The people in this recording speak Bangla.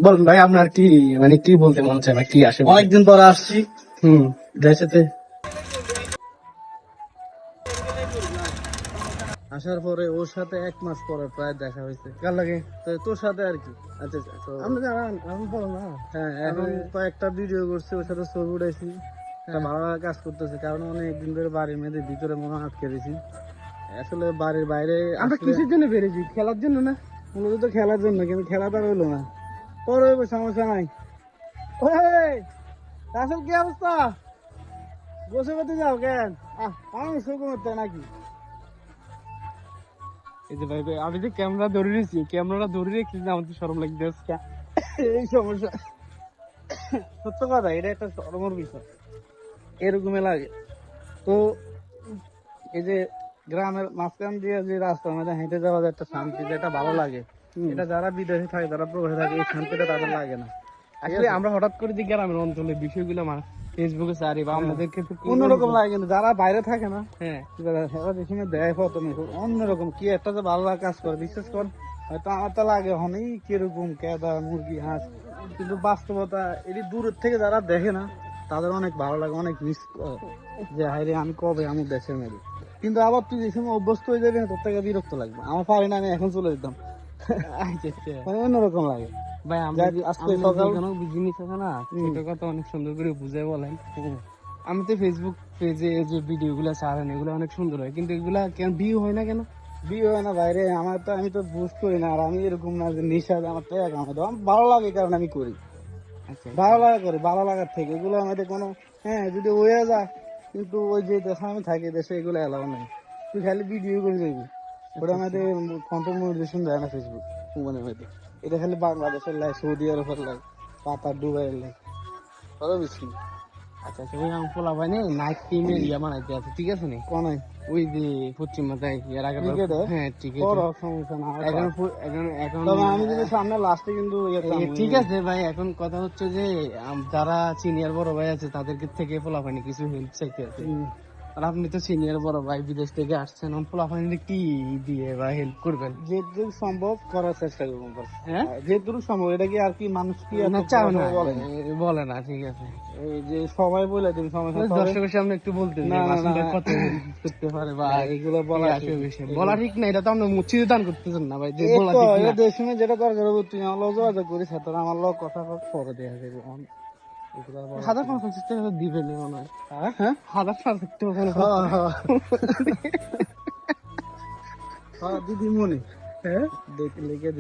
বলুন ভাই, আপনার কি মানে কি বলতে মন চায় বা কি আসে? অনেকদিন পর আসছি দেশেতে। আসার পরে ওর সাথে 1 মাস পরে প্রায় দেখা হয়েছে। কার লাগে? তো তোর সাথে আর কি। আচ্ছা আচ্ছা, তো আমরা জানান, আমি বলো না। হ্যাঁ, এখন কয়েকটা ভিডিও করছি, ওর সাথে ছবি উঠাইছি। একটা ভালো লাগা কাজ করতেছে, কারণ অনেকদিন ধরে বাড়ির মেয়েদের ভিতরে মনে হয় আটকে দিয়েছি। আসলে বাড়ির বাইরে আমরা আসলে কিসের জন্য বেরিয়েছি? খেলার জন্য না? মূলত তো খেলার জন্য, কিন্তু খেলাটা হইলো না। পরে হইবো, সমস্যা নাই। ওই রাসেল, কি অবস্থা? বসে করতে যাও কেন? আমি শুরু করতে নাকি? এই যে ভাই ভাই, আমি যে ক্যামেরা ধরে রেখেছি, ক্যামেরাটা ধরে রেখেছি, আমার তো শরম লাগছে। এই সমস্যা। সত্য কথা, এটা একটা চরমের বিষয়, এরকমই লাগে। তো এই যে গ্রামের মাঝখান দিয়ে যে রাস্তার মধ্যে হেঁটে যাওয়া যে একটা শান্তি, যেটা ভালো লাগে, এটা যারা বিদেশে থাকে, যারা প্রবাসে থাকে, এই শান্তিটা তাদের লাগে না। আসলে আমরা হঠাৎ করে যে গ্রামের অঞ্চলের বিষয়গুলো ফেসবুকে সারি বা আমাদেরকে তো অন্যরকম লাগে, কিন্তু যারা বাইরে থাকে না, হ্যাঁ সারা দেশে দেয় প্রথমে অন্যরকম কি একটা যে ভালো লাগা কাজ করে। বিশেষ করে হয়তো আমার তো লাগে অনেক কিরকম কেদা মুরগি হাঁস, কিন্তু বাস্তবতা এটি দূরের থেকে যারা দেখে না, তাদের অনেক ভালো লাগে, অনেক মিস করে যে হাইরে আমি কবে আমার দেশের মেয়ে। কিন্তু আবার তুই যে সময় অভ্যস্ত হয়ে যাবি না, তোর থেকে বিরক্ত লাগবে। আমার পারি না, আমি এখন চলে যেতাম। আচ্ছা আচ্ছা। মানে অন্যরকম লাগে। ভাই আমরা যাক, আজকে আমরা সকাল যেকোনো জিনিস আছে না, সেটার কথা অনেক সুন্দর করে বুঝে বলেন। আমি তো ফেসবুক পেজে যে ভিডিও গুলা ছাড়েন, এগুলো অনেক সুন্দর হয়, কিন্তু এগুলা কেন ভিউ হয় না কেন? বিয়ে হয় না বাইরে। আমার তো, আমি তো বুঝ করি না, আর আমি এরকম না যে নেশা, আমার তো এক আমার ভালো লাগে কারণ আমি করি। আচ্ছা ভালো লাগা করে, ভালো লাগার থেকে এগুলো আমাদের কোনো, হ্যাঁ যদি হয়ে যায়, কিন্তু ওই যে দেশে আমি থাকি, দেশে এগুলো এলাও নাই। তুই খালি ভিডিও করে যাবি, ওটা আমাদের কন্টেন্ট মনিটাইজেশন দেয় না ফেসবুক ফোনের মধ্যে। এটা খালি বাংলাদেশের লাই, সৌদি আরবের লাই, কাতার, দুবাইয়ের লাই, কথা বুঝছি? আচ্ছা আচ্ছা। ওই আমি পোলা ভাই নেই, নাইট টিমের ইয়া বানাইতে আছে, ঠিক আছে নি? কোনায় ওই যে পশ্চিম মাথায় এর আগে ক্রিকেটে হ্যাঁ ঠিক বড় আছে। সমস্যা না। এখন এখন এখন তবে আমি যদি সামনে লাস্টে কিন্তু ঠিক আছে ভাই, এখন কথা হচ্ছে যে যারা সিনিয়র বড় ভাই আছে তাদেরকে থেকে পোলাপানি কিছু হেল্প চাইতে আছে। আর আপনি তো সিনিয়র বড় ভাই, বিদেশ থেকে আসছেন, পোলাপানি কি দিয়ে বা হেল্প করবেন? যেটুকু সম্ভব করার চেষ্টা করবো। হ্যাঁ যেটুকু সম্ভব, এটা কি আর কি মানুষ কি না এত চাও না, বলে? বলে না, ঠিক আছে। এই যে সবাই বলে তুমি সমস্যা, তবে দর্শকের সামনে একটু বলতে না, না, না, মাসুমদের কত help করতে পারে বা এগুলো বলা এই আসে বিষয় বলা ঠিক না, এটা তো আপনি মুচিয়ে দান করতেছেন না ভাই, যে এই বলা তো ঠিক না। এটা দেশ শুনে যেটা দরকার হবে, তুমি আমার লোক যোগাযোগ করিস, তাহলে আমার লোক কথা পরে দেওয়া যাবে। এগুলো বলা 1,050 টাকা দিবেন মনে হয়। হ্যাঁ 1,050 টাকা দিদি মনে, হ্যাঁ দেখে লিখে